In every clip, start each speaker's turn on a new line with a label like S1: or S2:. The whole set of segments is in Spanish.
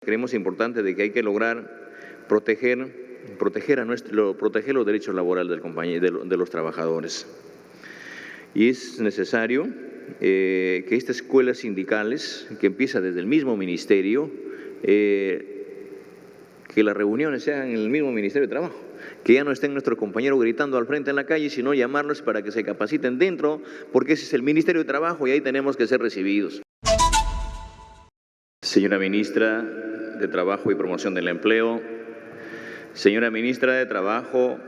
S1: Creemos importante de que hay que lograr proteger los derechos laborales de los trabajadores. Y es necesario que estas escuelas sindicales, que empieza desde el mismo ministerio, que las reuniones sean en el mismo Ministerio de Trabajo, que ya no estén nuestros compañeros gritando al frente en la calle, sino llamarlos para que se capaciten dentro, porque ese es el Ministerio de Trabajo y ahí tenemos que ser recibidos. Señora Ministra de Trabajo y Promoción del Empleo, señora Ministra de Trabajo,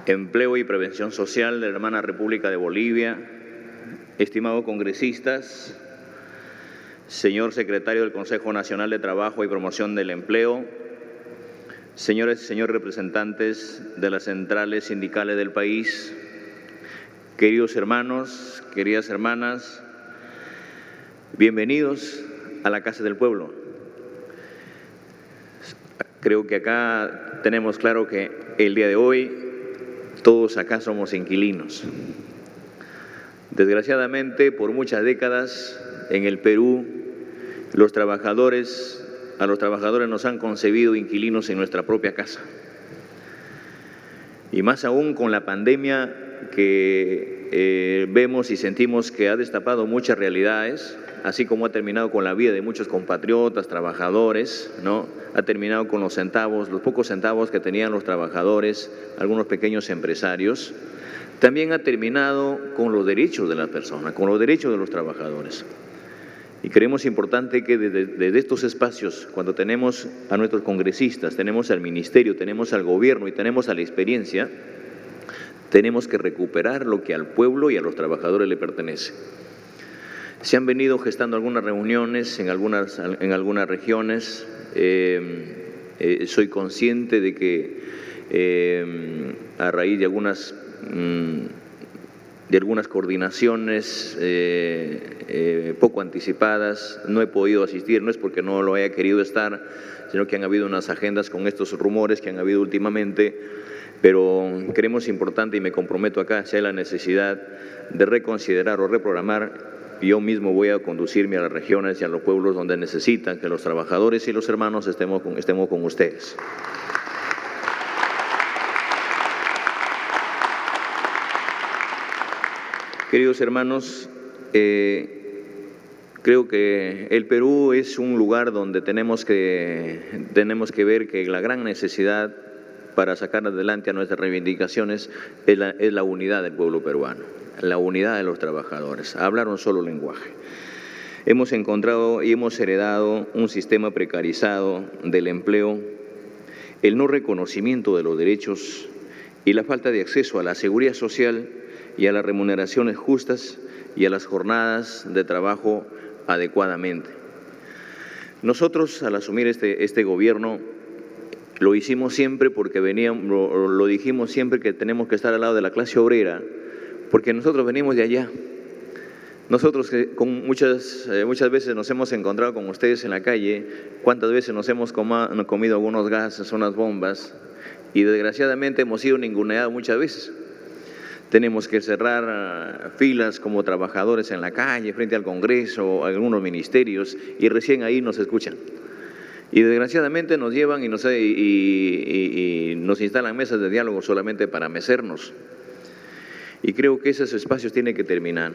S1: Empleo y Prevención Social de la hermana República de Bolivia, estimados congresistas, señor Secretario del Consejo Nacional de Trabajo y Promoción del Empleo, señores y señores representantes de las centrales sindicales del país, queridos hermanos, queridas hermanas, bienvenidos a la Casa del Pueblo. Creo que acá tenemos claro que el día de hoy todos acá somos inquilinos. Desgraciadamente, por muchas décadas en el Perú, a los trabajadores nos han concebido inquilinos en nuestra propia casa. Y más aún con la pandemia que vemos y sentimos que ha destapado muchas realidades, así como ha terminado con la vida de muchos compatriotas, trabajadores, ¿no? Ha terminado con los centavos, los pocos centavos que tenían los trabajadores, algunos pequeños empresarios. También ha terminado con los derechos de las personas, con los derechos de los trabajadores. Y creemos importante que desde estos espacios, cuando tenemos a nuestros congresistas, tenemos al ministerio, tenemos al gobierno y tenemos a la experiencia, tenemos que recuperar lo que al pueblo y a los trabajadores le pertenece. Se han venido gestando algunas reuniones en algunas regiones. Soy consciente de que a raíz de algunas coordinaciones poco anticipadas, no he podido asistir, no es porque no lo haya querido estar, sino que han habido unas agendas con estos rumores que han habido últimamente, pero creemos importante y me comprometo acá, si hay la necesidad de reconsiderar o reprogramar, yo mismo voy a conducirme a las regiones y a los pueblos donde necesitan que los trabajadores y los hermanos estemos con ustedes. Queridos hermanos, creo que el Perú es un lugar donde tenemos que ver que la gran necesidad para sacar adelante a nuestras reivindicaciones es la unidad del pueblo peruano, la unidad de los trabajadores, hablar un solo lenguaje. Hemos encontrado y hemos heredado un sistema precarizado del empleo, el no reconocimiento de los derechos y la falta de acceso a la seguridad social y a las remuneraciones justas y a las jornadas de trabajo adecuadamente. Nosotros, al asumir este gobierno, lo hicimos siempre porque lo dijimos siempre que tenemos que estar al lado de la clase obrera, porque nosotros venimos de allá. Nosotros muchas veces nos hemos encontrado con ustedes en la calle, cuántas veces nos hemos comido algunos gases, unas bombas, y desgraciadamente hemos sido ninguneados muchas veces. Tenemos que cerrar filas como trabajadores en la calle, frente al Congreso, a algunos ministerios, y recién ahí nos escuchan. Y desgraciadamente nos llevan y nos instalan mesas de diálogo solamente para mecernos. Y creo que esos espacios tienen que terminar.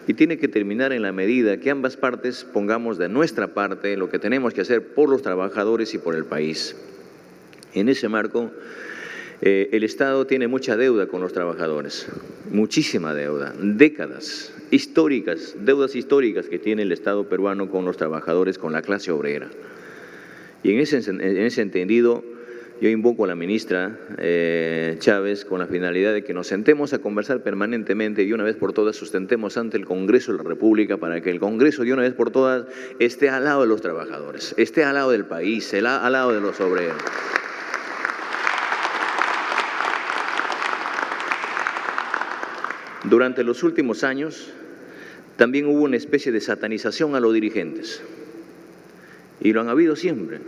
S1: Y tiene que terminar en la medida que ambas partes pongamos de nuestra parte lo que tenemos que hacer por los trabajadores y por el país. En ese marco, el Estado tiene mucha deuda con los trabajadores, muchísima deuda, décadas históricas, deudas históricas que tiene el Estado peruano con los trabajadores, con la clase obrera. Y en ese entendido, yo invoco a la ministra Chávez con la finalidad de que nos sentemos a conversar permanentemente y una vez por todas sustentemos ante el Congreso de la República para que el Congreso de una vez por todas esté al lado de los trabajadores, esté al lado del país, al lado de los obreros. Durante los últimos años también hubo una especie de satanización a los dirigentes. Y lo han habido siempre.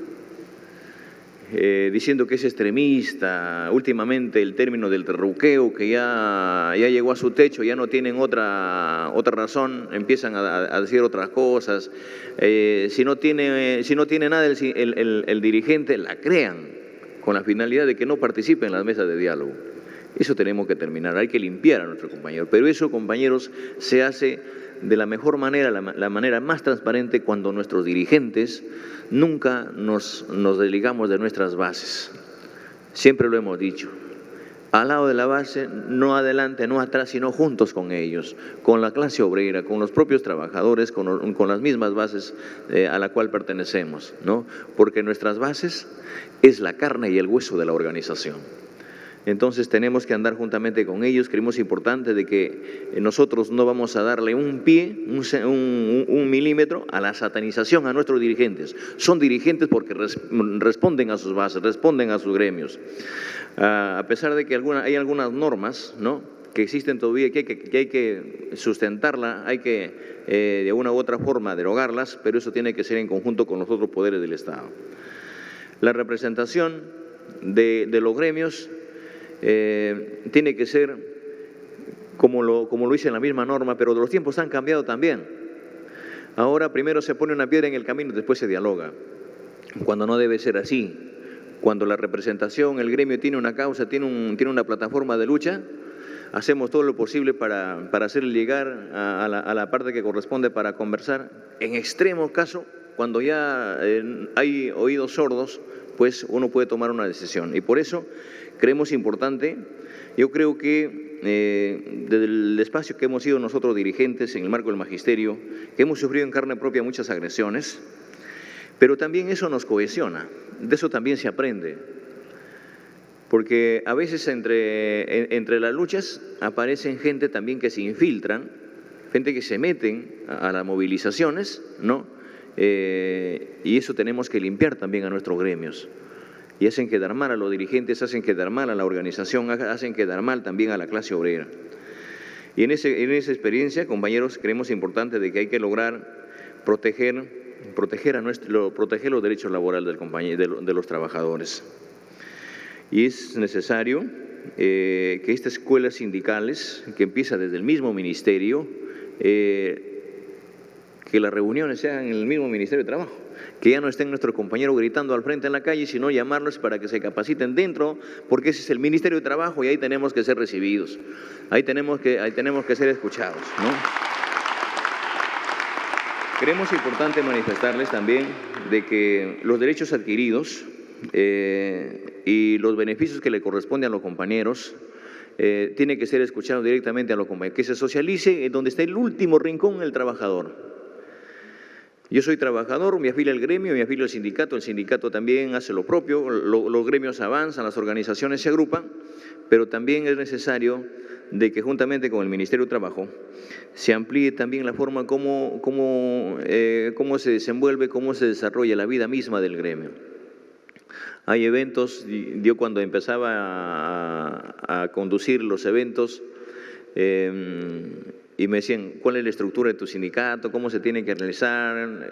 S1: diciendo que es extremista. Últimamente el término del terruqueo, que ya llegó a su techo, ya no tienen otra razón, empiezan a decir otras cosas. Si no tiene nada el dirigente, la crean con la finalidad de que no participe en las mesas de diálogo. Eso tenemos que terminar, hay que limpiar a nuestros compañeros. Pero eso, compañeros, se hace de la mejor manera, la manera más transparente, cuando nuestros dirigentes nunca nos desligamos de nuestras bases. Siempre lo hemos dicho. Al lado de la base, no adelante, no atrás, sino juntos con ellos, con la clase obrera, con los propios trabajadores, con las mismas bases a la cual pertenecemos, ¿no? Porque nuestras bases es la carne y el hueso de la organización. Entonces tenemos que andar juntamente con ellos. Creemos importante de que nosotros no vamos a darle un pie, un milímetro a la satanización a nuestros dirigentes. Son dirigentes porque responden a sus bases, responden a sus gremios. A pesar de que hay algunas normas, ¿no?, que existen todavía, que hay que sustentarla, hay que de una u otra forma derogarlas, pero eso tiene que ser en conjunto con los otros poderes del Estado. La representación de los gremios tiene que ser como lo dice en la misma norma, pero los tiempos han cambiado también. Ahora primero se pone una piedra en el camino y después se dialoga, cuando no debe ser así. Cuando la representación, el gremio tiene una causa, tiene una plataforma de lucha, hacemos todo lo posible para hacerle llegar a la parte que corresponde para conversar. En extremo caso, cuando ya hay oídos sordos, pues uno puede tomar una decisión. Y por eso creemos importante, yo creo que desde el espacio que hemos sido nosotros dirigentes en el marco del magisterio, que hemos sufrido en carne propia muchas agresiones, pero también eso nos cohesiona, de eso también se aprende. Porque a veces entre las luchas aparecen gente también que se infiltran, gente que se meten a las movilizaciones, ¿no? Y eso tenemos que limpiar también a nuestros gremios. Y hacen quedar mal a los dirigentes, hacen quedar mal a la organización, hacen quedar mal también a la clase obrera. Y en esa experiencia, compañeros, creemos importante de que hay que lograr proteger los derechos laborales de los trabajadores. Y es necesario que estas escuelas sindicales, que empieza desde el mismo ministerio, que las reuniones sean en el mismo Ministerio de Trabajo, que ya no estén nuestros compañeros gritando al frente en la calle, sino llamarlos para que se capaciten dentro, porque ese es el Ministerio de Trabajo y ahí tenemos que ser recibidos, ahí tenemos que ser escuchados, ¿no? Creemos importante manifestarles también de que los derechos adquiridos y los beneficios que le corresponden a los compañeros tienen que ser escuchados directamente a los compañeros, que se socialice en donde está el último rincón, el trabajador. Yo soy trabajador, me afilio al gremio, me afilio al sindicato, el sindicato también hace lo propio, los gremios avanzan, las organizaciones se agrupan, pero también es necesario de que juntamente con el Ministerio de Trabajo se amplíe también la forma cómo se desenvuelve, cómo se desarrolla la vida misma del gremio. Hay eventos, yo cuando empezaba a conducir los eventos, y me decían, ¿cuál es la estructura de tu sindicato? ¿Cómo se tiene que realizar?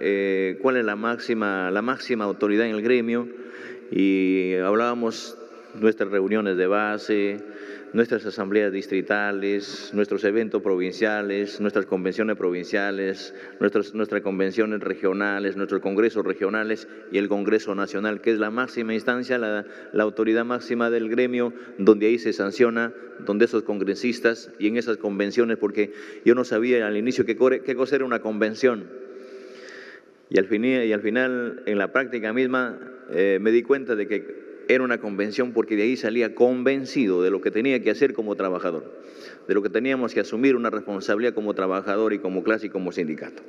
S1: ¿Cuál es la máxima autoridad en el gremio? Y hablábamos nuestras reuniones de base, nuestras asambleas distritales, nuestros eventos provinciales, nuestras convenciones provinciales, nuestras convenciones regionales, nuestros congresos regionales y el Congreso Nacional, que es la máxima instancia, la autoridad máxima del gremio, donde ahí se sanciona, donde esos congresistas y en esas convenciones, porque yo no sabía al inicio qué cosa era una convención. Y al final, en la práctica misma, me di cuenta de que era una convención, porque de ahí salía convencido de lo que tenía que hacer como trabajador, de lo que teníamos que asumir una responsabilidad como trabajador y como clase y como sindicato.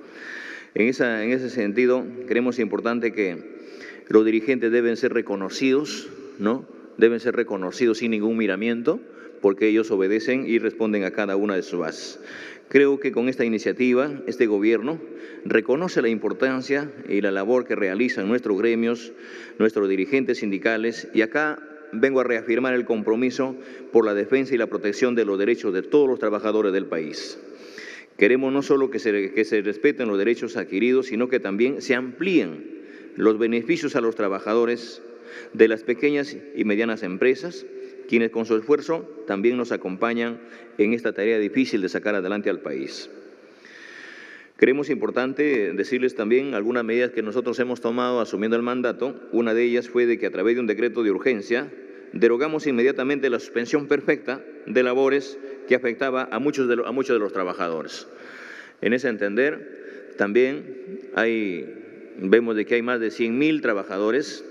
S1: En ese sentido, creemos importante que los dirigentes deben ser reconocidos, ¿no? Deben ser reconocidos sin ningún miramiento, porque ellos obedecen y responden a cada una de sus bases. Creo que con esta iniciativa, este gobierno reconoce la importancia y la labor que realizan nuestros gremios, nuestros dirigentes sindicales, y acá vengo a reafirmar el compromiso por la defensa y la protección de los derechos de todos los trabajadores del país. Queremos no solo que se respeten los derechos adquiridos, sino que también se amplíen los beneficios a los trabajadores de las pequeñas y medianas empresas, quienes con su esfuerzo también nos acompañan en esta tarea difícil de sacar adelante al país. Creemos importante decirles también algunas medidas que nosotros hemos tomado asumiendo el mandato. Una de ellas fue de que a través de un decreto de urgencia derogamos inmediatamente la suspensión perfecta de labores que afectaba a muchos de los trabajadores. En ese entender, también vemos de que hay más de 100.000 trabajadores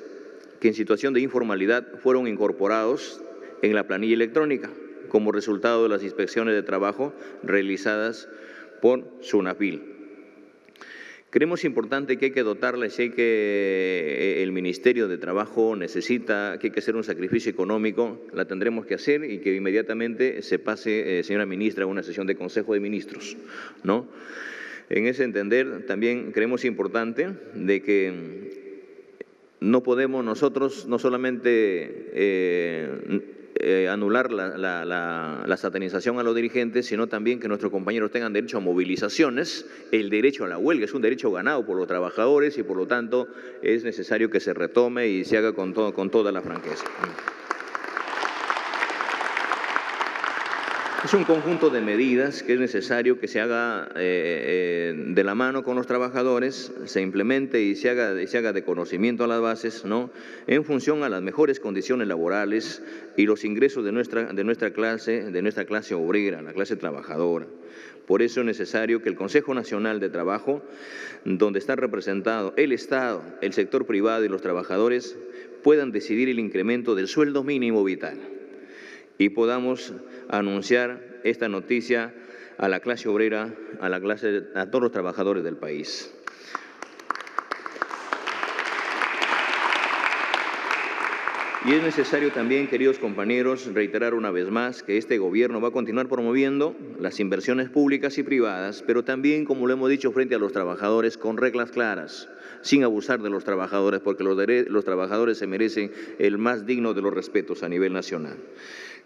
S1: que en situación de informalidad fueron incorporados en la planilla electrónica como resultado de las inspecciones de trabajo realizadas por SUNAFIL. Creemos importante que hay que dotarles, que el Ministerio de Trabajo necesita, que hay que hacer un sacrificio económico, la tendremos que hacer y que inmediatamente se pase, señora ministra, a una sesión de Consejo de Ministros, ¿no? En ese entender, también creemos importante de que no podemos nosotros no solamente anular la satanización a los dirigentes, sino también que nuestros compañeros tengan derecho a movilizaciones. El derecho a la huelga es un derecho ganado por los trabajadores y por lo tanto es necesario que se retome y se haga con toda la franqueza. Es un conjunto de medidas que es necesario que se haga de la mano con los trabajadores, se implemente y se haga de conocimiento a las bases, ¿no?, en función a las mejores condiciones laborales y los ingresos de nuestra clase obrera, la clase trabajadora. Por eso es necesario que el Consejo Nacional de Trabajo, donde está representado el Estado, el sector privado y los trabajadores, puedan decidir el incremento del sueldo mínimo vital y podamos anunciar esta noticia a la clase obrera, a todos los trabajadores del país. Y es necesario también, queridos compañeros, reiterar una vez más que este gobierno va a continuar promoviendo las inversiones públicas y privadas, pero también, como lo hemos dicho, frente a los trabajadores con reglas claras, sin abusar de los trabajadores, porque los trabajadores se merecen el más digno de los respetos a nivel nacional.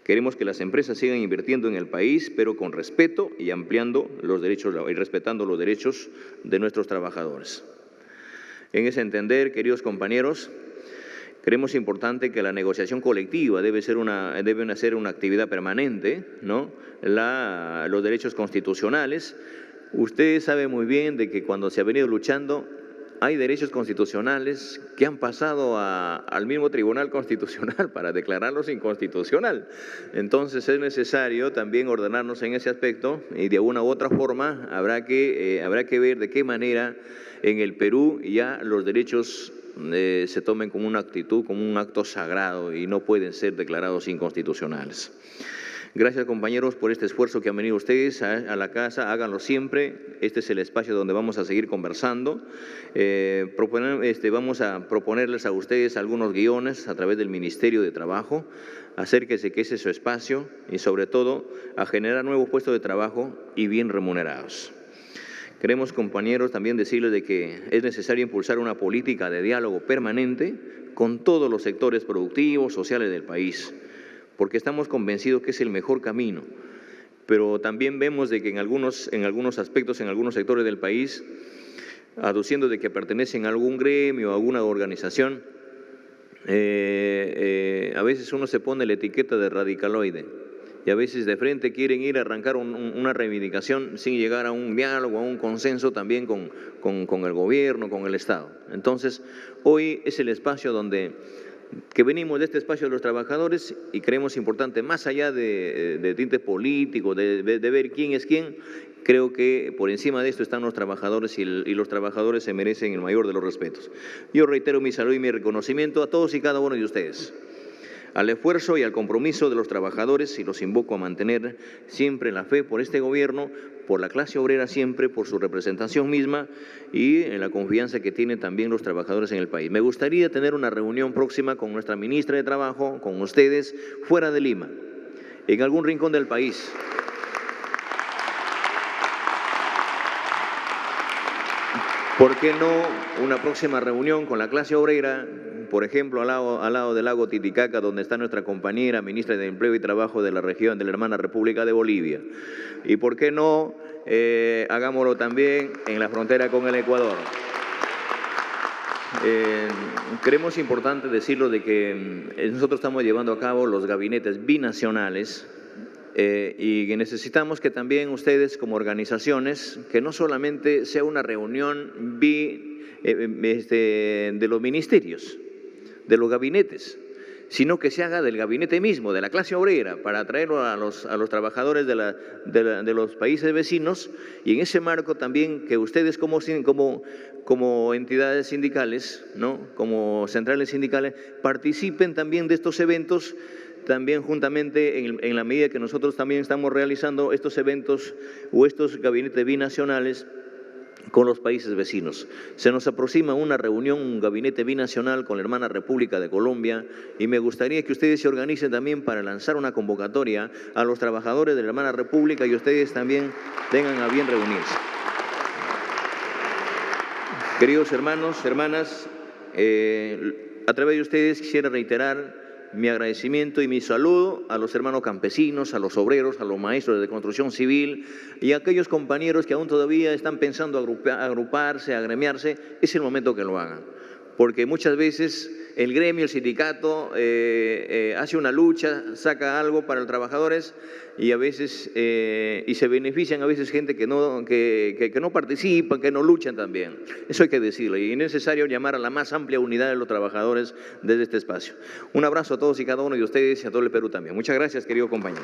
S1: Queremos que las empresas sigan invirtiendo en el país, pero con respeto y ampliando los derechos y respetando los derechos de nuestros trabajadores. En ese entender, queridos compañeros, creemos importante que la negociación colectiva debe ser una actividad permanente, ¿no? Los derechos constitucionales. Ustedes saben muy bien de que cuando se ha venido luchando, hay derechos constitucionales que han pasado al mismo Tribunal Constitucional para declararlos inconstitucional. Entonces es necesario también ordenarnos en ese aspecto y de una u otra forma habrá que ver de qué manera en el Perú ya los derechos se tomen como una actitud, como un acto sagrado y no pueden ser declarados inconstitucionales. Gracias, compañeros, por este esfuerzo que han venido ustedes a la casa. Háganlo siempre. Este es el espacio donde vamos a seguir conversando. Vamos a proponerles a ustedes algunos guiones a través del Ministerio de Trabajo. Acérquese, que ese es su espacio y, sobre todo, a generar nuevos puestos de trabajo y bien remunerados. Queremos, compañeros, también decirles de que es necesario impulsar una política de diálogo permanente con todos los sectores productivos, sociales del país, porque estamos convencidos que es el mejor camino, pero también vemos de que en algunos aspectos, en algunos sectores del país, aduciendo de que pertenecen a algún gremio, a alguna organización, a veces uno se pone la etiqueta de radicaloide y a veces de frente quieren ir a arrancar una reivindicación sin llegar a un diálogo, a un consenso también con el gobierno, con el Estado. Entonces, hoy es el espacio que venimos de este espacio de los trabajadores y creemos importante, más allá de tintes políticos, de ver quién es quién, creo que por encima de esto están los trabajadores y los trabajadores se merecen el mayor de los respetos. Yo reitero mi salud y mi reconocimiento a todos y cada uno de ustedes, al esfuerzo y al compromiso de los trabajadores, y los invoco a mantener siempre la fe por este gobierno, por la clase obrera siempre, por su representación misma y en la confianza que tienen también los trabajadores en el país. Me gustaría tener una reunión próxima con nuestra ministra de Trabajo, con ustedes, fuera de Lima, en algún rincón del país. ¿Por qué no una próxima reunión con la clase obrera, por ejemplo, al lado del lago Titicaca, donde está nuestra compañera ministra de Empleo y Trabajo de la región de la hermana República de Bolivia? ¿Y por qué no hagámoslo también en la frontera con el Ecuador? Creemos importante decirlo de que nosotros estamos llevando a cabo los gabinetes binacionales y que necesitamos que también ustedes como organizaciones, que no solamente sea una reunión de los ministerios, de los gabinetes, sino que se haga del gabinete mismo, de la clase obrera, para atraerlo a los trabajadores de los países vecinos, y en ese marco también que ustedes como entidades sindicales, ¿no?, como centrales sindicales, participen también de estos eventos, también juntamente en la medida que nosotros también estamos realizando estos eventos o estos gabinetes binacionales con los países vecinos. Se nos aproxima una reunión, un gabinete binacional con la hermana República de Colombia, y me gustaría que ustedes se organicen también para lanzar una convocatoria a los trabajadores de la hermana República y ustedes también tengan a bien reunirse. Queridos hermanos, hermanas, a través de ustedes quisiera reiterar mi agradecimiento y mi saludo a los hermanos campesinos, a los obreros, a los maestros de construcción civil y a aquellos compañeros que aún todavía están pensando agruparse, agremiarse. Es el momento que lo hagan, porque muchas veces el gremio, el sindicato hace una lucha, saca algo para los trabajadores y a veces y se benefician a veces gente que no participan, que no luchan también. Eso hay que decirlo, y es necesario llamar a la más amplia unidad de los trabajadores desde este espacio. Un abrazo a todos y cada uno de ustedes y a todo el Perú también. Muchas gracias, querido compañero.